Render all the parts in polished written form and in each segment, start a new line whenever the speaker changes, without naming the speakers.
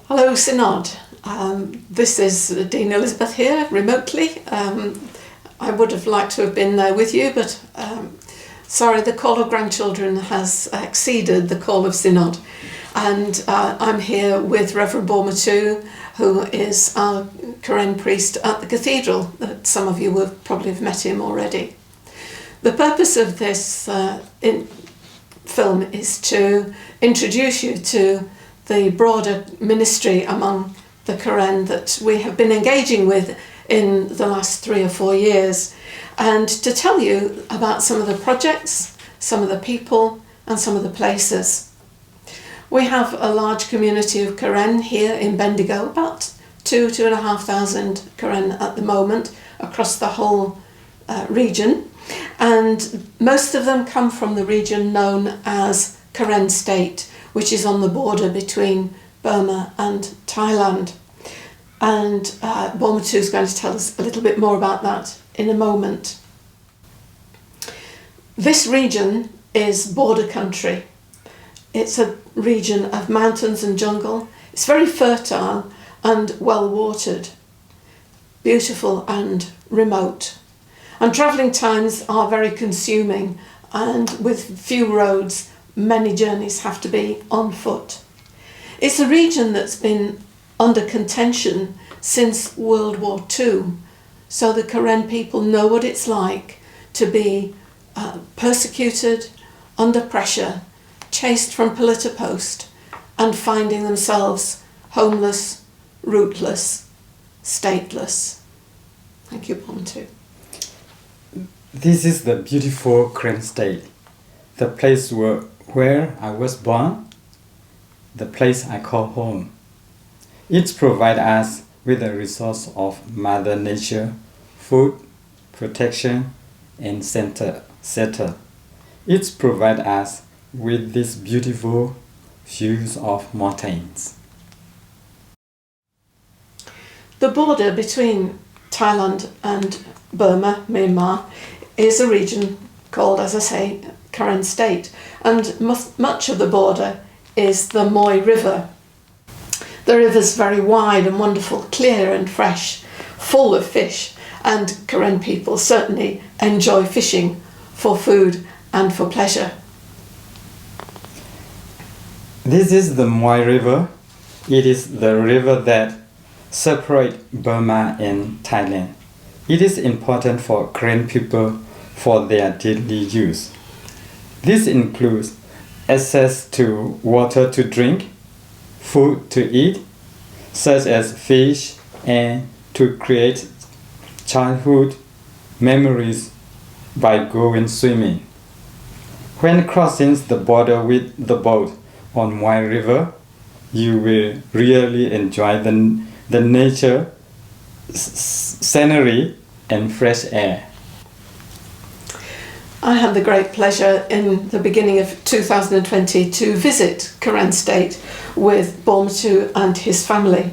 Hello, Synod. This is Dean Elizabeth here, remotely. I would have liked to have been there with you, but sorry, the call of grandchildren has exceeded the call of Synod. And I'm here with Reverend Bormatu, who is our Karen priest at the Cathedral. Some of you will probably have met him already. The purpose of this film is to introduce you to the broader ministry among the Karen that we have been engaging with in the last 3 or 4 years, and to tell you about some of the projects, some of the people and some of the places. We have a large community of Karen here in Bendigo, about 2,500 Karen at the moment across the whole region, and most of them come from the region known as Karen State, which is on the border between Burma and Thailand. And Bormatu is going to tell us a little bit more about that in a moment. This region is border country. It's a region of mountains and jungle. It's very fertile and well watered, beautiful and remote. And travelling times are very consuming, and with few roads, many journeys have to be on foot. It's a region that's been under contention since World War II, so the Karen people know what it's like to be persecuted, under pressure, chased from pillar to post, and finding themselves homeless, rootless, stateless. Thank you, Bormatu.
This is the beautiful Karen State, the place where I was born, the place I call home. It provides us with the resource of Mother Nature, food, protection, and shelter. It provides us with these beautiful views of mountains.
The border between Thailand and Burma, Myanmar, is a region called, as I say, Karen State, and much of the border is the Moi River. The river's very wide and wonderful, clear and fresh, full of fish, and Karen people certainly enjoy fishing for food and for pleasure.
This is the Moi River. It is the river that separates Burma and Thailand. It is important for Karen people for their daily use. This includes access to water to drink, food to eat, such as fish, and to create childhood memories by going swimming. When crossing the border with the boat on Moi River, you will really enjoy the nature, scenery, and fresh air.
I had the great pleasure in the beginning of 2020 to visit Karen State with Bormatu and his family.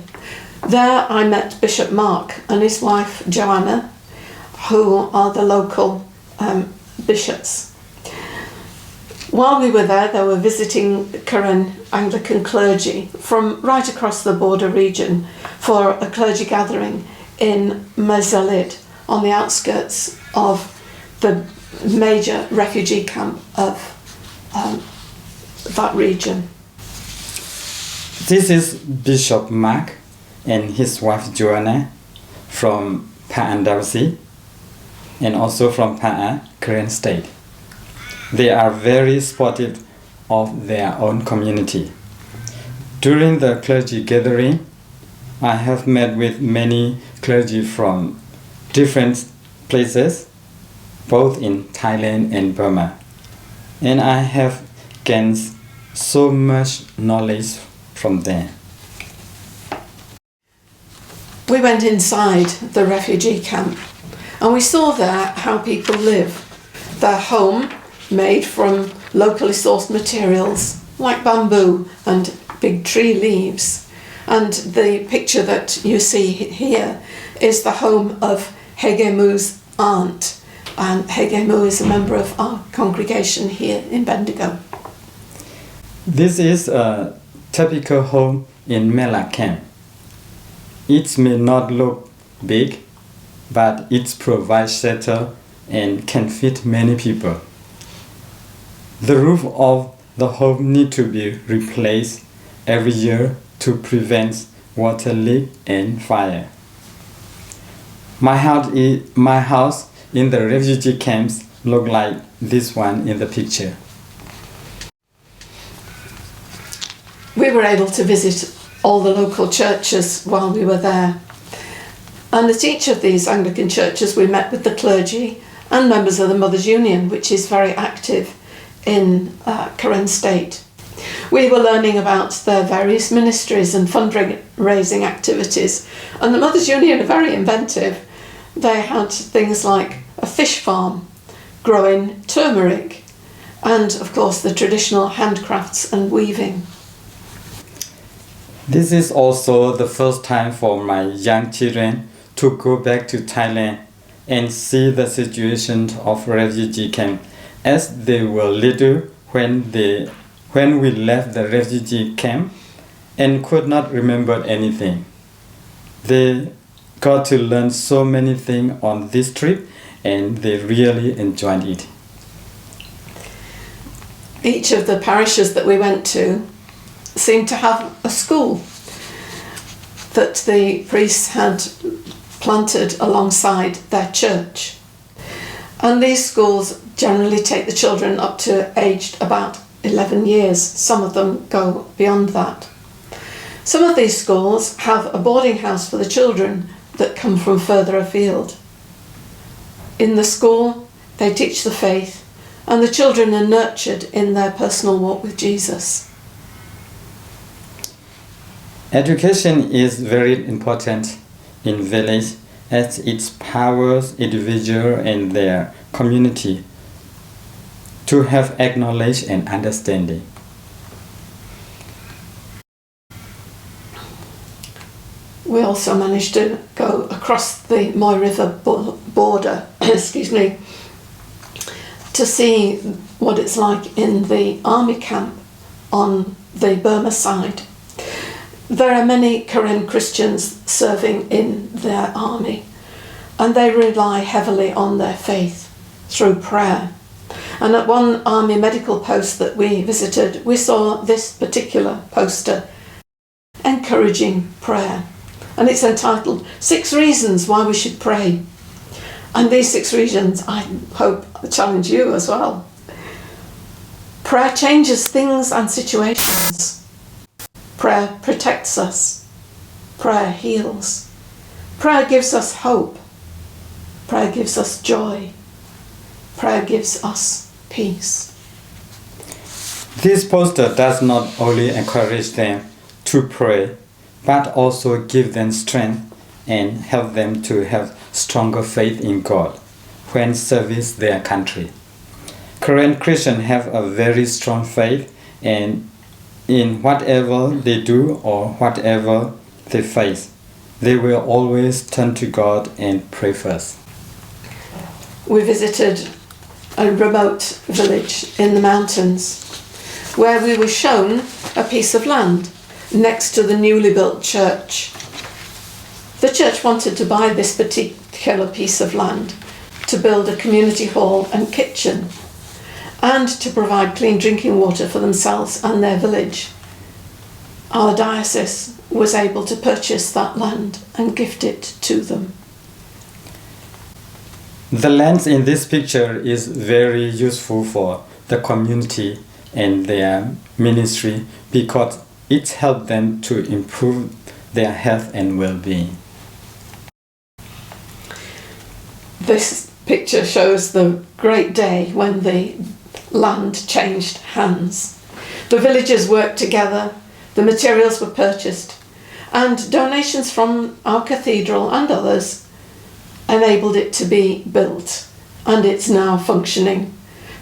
There I met Bishop Mark and his wife Joanna, who are the local bishops. While we were there, they were visiting Karen Anglican clergy from right across the border region for a clergy gathering in Mazalid, on the outskirts of the major refugee camp of that region.
This is Bishop Mark and his wife Joanna from Phang Diocese and also from Phang, Karen State. They are very supportive of their own community. During the clergy gathering, I have met with many clergy from different places, both in Thailand and Burma, and I have gained so much knowledge from them.
We went inside the refugee camp and we saw there how people live. Their home made from locally sourced materials like bamboo and big tree leaves. And the picture that you see here is the home of Hegemu's aunt, and Hegemu is a member of our congregation here in Bendigo.
This is a typical home in Mela camp. It may not look big, but it provides shelter and can fit many people. The roof of the home needs to be replaced every year to prevent water leak and fire. My house in the refugee camps look like this one in the picture.
We were able to visit all the local churches while we were there. And at each of these Anglican churches we met with the clergy and members of the Mothers' Union, which is very active in Karen State. We were learning about their various ministries and fundraising activities, and the Mothers' Union are very inventive. They had things like a fish farm growing turmeric and of course the traditional handcrafts and weaving.
This is also the first time for my young children to go back to Thailand and see the situation of refugee camp, as they were little when we left the refugee camp and could not remember anything. They got to learn so many things on this trip and they really enjoyed it.
Each of the parishes that we went to seemed to have a school that the priests had planted alongside their church. And these schools generally take the children up to aged about 11 years. Some of them go beyond that. Some of these schools have a boarding house for the children that come from further afield. In the school, they teach the faith, and the children are nurtured in their personal walk with Jesus.
Education is very important in village as it powers individuals and their community to have knowledge and understanding.
We also managed to go across the Moy River border, to see what it's like in the army camp on the Burma side. There are many Karen Christians serving in their army, and they rely heavily on their faith through prayer. And at one army medical post that we visited, we saw this particular poster encouraging prayer. And it's entitled 6 Reasons Why We Should Pray. And these 6 reasons, I hope, challenge you as well. Prayer changes things and situations. Prayer protects us. Prayer heals. Prayer gives us hope. Prayer gives us joy. Prayer gives us peace.
This poster does not only encourage them to pray, but also give them strength and help them to have stronger faith in God when service their country. Korean Christians have a very strong faith, and in whatever they do or whatever they face, they will always turn to God and pray first.
We visited a remote village in the mountains where we were shown a piece of land next to the newly built church. The church wanted to buy this particular piece of land to build a community hall and kitchen and to provide clean drinking water for themselves and their village. Our diocese was able to purchase that land and gift it to them.
The land in this picture is very useful for the community and their ministry because it helped them to improve their health and well-being.
This picture shows the great day when the land changed hands. The villagers worked together, the materials were purchased, and donations from our cathedral and others enabled it to be built, and it's now functioning,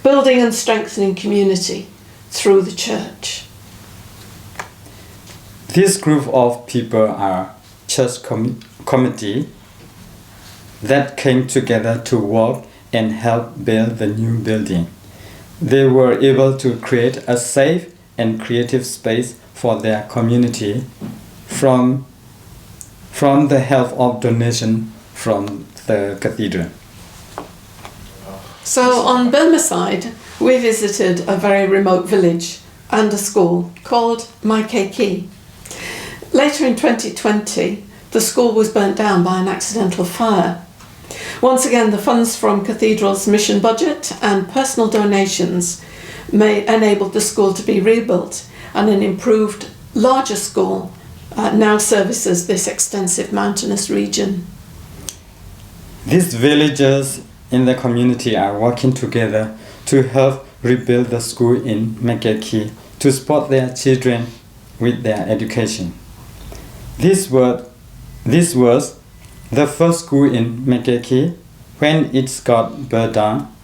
building and strengthening community through the church.
This group of people are church committee that came together to work and help build the new building. They were able to create a safe and creative space for their community from the help of donation from the cathedral.
So on Burma side, we visited a very remote village and a school called Mai Keki. Later in 2020, the school was burnt down by an accidental fire. Once again, the funds from Cathedral's mission budget and personal donations enabled the school to be rebuilt, and an improved, larger school now services this extensive mountainous region.
These villagers in the community are working together to help rebuild the school in Mekeki to support their children with their education. This was the first school in Mekeki. When it got burned down,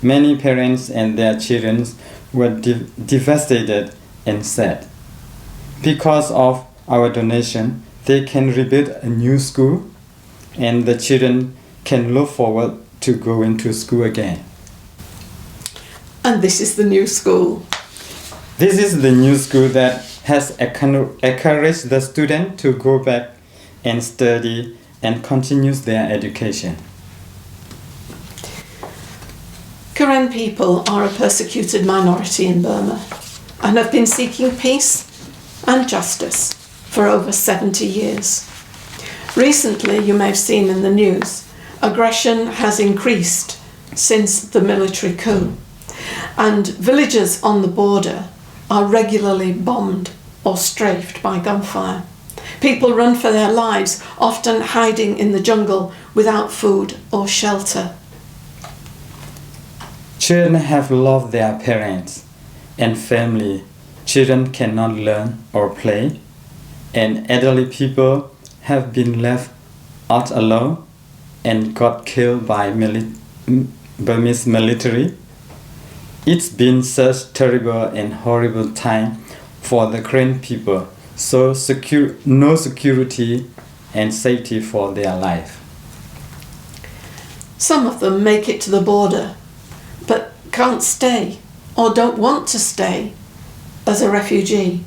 many parents and their children were devastated and sad. Because of our donation, they can rebuild a new school, and the children can look forward to going to school again.
And this is the new school.
This is the new school that has encouraged the students to go back and study and continue their education.
Karen people are a persecuted minority in Burma and have been seeking peace and justice for over 70 years. Recently, you may have seen in the news, aggression has increased since the military coup, and villages on the border are regularly bombed or strafed by gunfire. People run for their lives, often hiding in the jungle without food or shelter.
Children have lost their parents and family. Children cannot learn or play, and elderly people have been left out alone and got killed by Burmese military. It's been such terrible and horrible time for the Karen people, so no security and safety for their life.
Some of them make it to the border, but can't stay or don't want to stay as a refugee.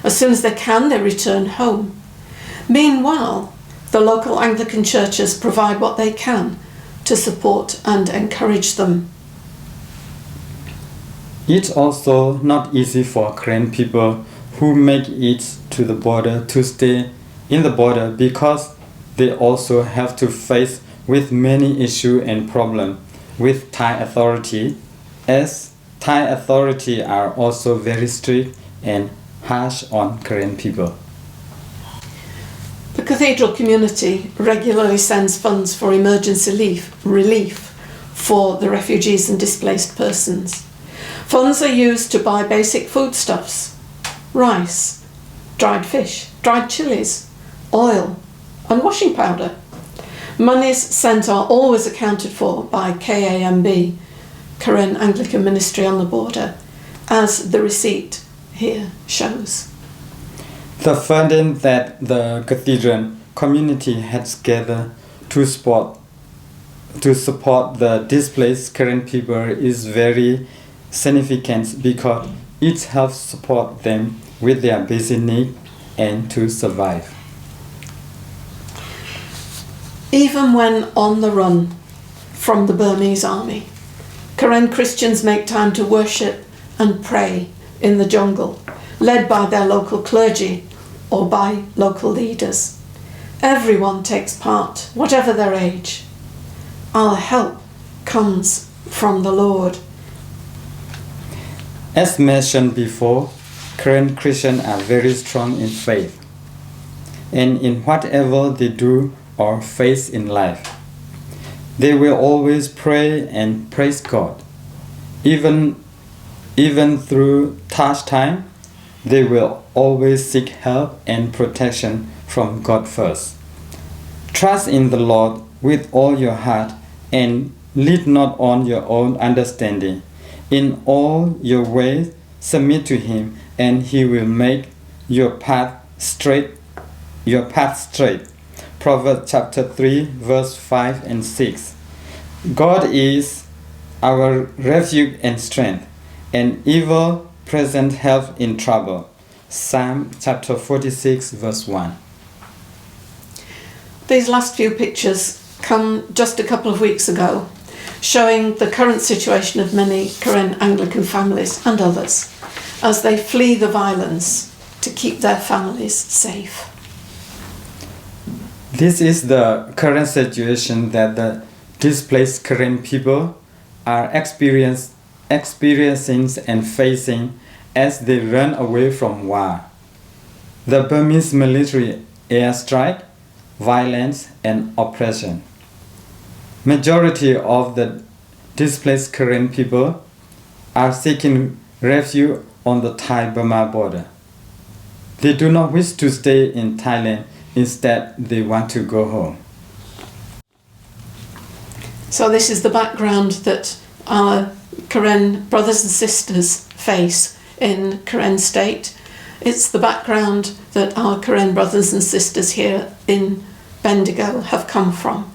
As soon as they can, they return home. Meanwhile, the local Anglican churches provide what they can to support and encourage them.
It's also not easy for Karen people who make it to the border to stay in the border, because they also have to face with many issues and problems with Thai authority, as Thai authority are also very strict and harsh on Karen people.
The Cathedral community regularly sends funds for emergency relief for the refugees and displaced persons. Funds are used to buy basic foodstuffs, rice, dried fish, dried chilies, oil, and washing powder. Monies sent are always accounted for by KAMB, Karen Anglican Ministry on the Border, as the receipt here shows.
The funding that the Cathedral community has gathered to support the displaced Karen people is very significant, because it helps support them with their basic needs and to survive.
Even when on the run from the Burmese army, Karen Christians make time to worship and pray in the jungle, led by their local clergy or by local leaders. Everyone takes part, whatever their age. Our help comes from the Lord.
As mentioned before, Karen Christians are very strong in faith, and in whatever they do or face in life, they will always pray and praise God. Even through tough time, they will always seek help and protection from God first. Trust in the Lord with all your heart, and lean not on your own understanding. In all your ways, submit to Him, and He will make your path straight. Proverbs chapter 3, verse 5 and 6. God is our refuge and strength, an ever present help in trouble. Psalm chapter 46 verse 1.
These last few pictures come just a couple of weeks ago, showing the current situation of many Karen Anglican families and others as they flee the violence to keep their families safe.
This is the current situation that the displaced Karen people are experiencing and facing as they run away from war. The Burmese military airstrike, violence and oppression. Majority of the displaced Karen people are seeking refuge on the Thai-Burma border. They do not wish to stay in Thailand, instead they want to go home.
So this is the background that our Karen brothers and sisters face in Karen State. It's the background that our Karen brothers and sisters here in Bendigo have come from.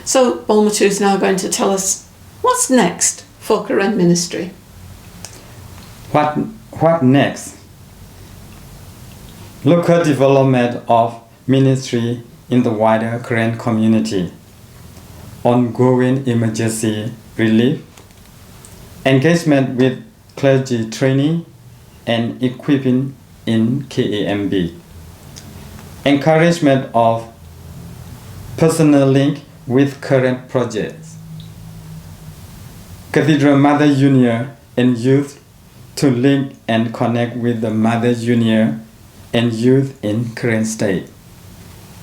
So Bolmatu is now going to tell us what's next for Karen ministry.
What next? Local development of ministry in the wider Karen community. Ongoing emergency relief. Engagement with clergy training and equipping in KAMB. Encouragement of personal link with current projects. Cathedral Mother Union and youth to link and connect with the Mother Union and youth in Karen State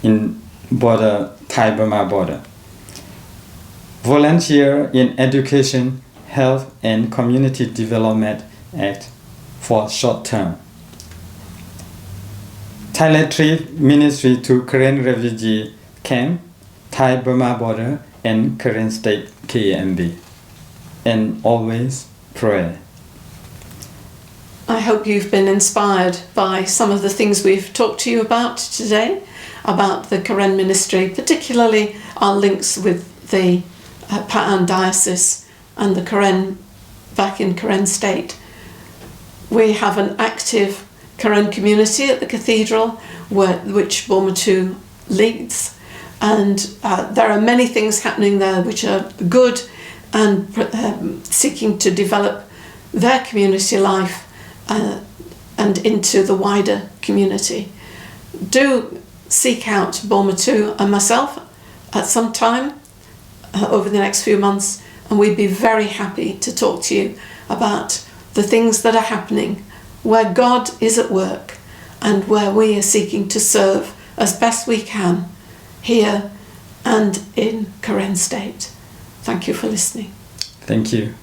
in border Thai-Burma border. Volunteer in education, health and community development act for short term. Thailand Trip Ministry to Karen refugee camp, Thai-Burma border and Karen State KMB. And always pray.
I hope you've been inspired by some of the things we've talked to you about today, about the Karen ministry, particularly our links with the Pa'an Diocese and the Karen back in Karen State. We have an active Karen community at the Cathedral which Bolmatu leads, and there are many things happening there which are good and seeking to develop their community life and into the wider community. Do seek out Bolmatu and myself at some time over the next few months, and we'd be very happy to talk to you about the things that are happening, where God is at work and where we are seeking to serve as best we can here and in Karen State. Thank you for listening.
Thank you.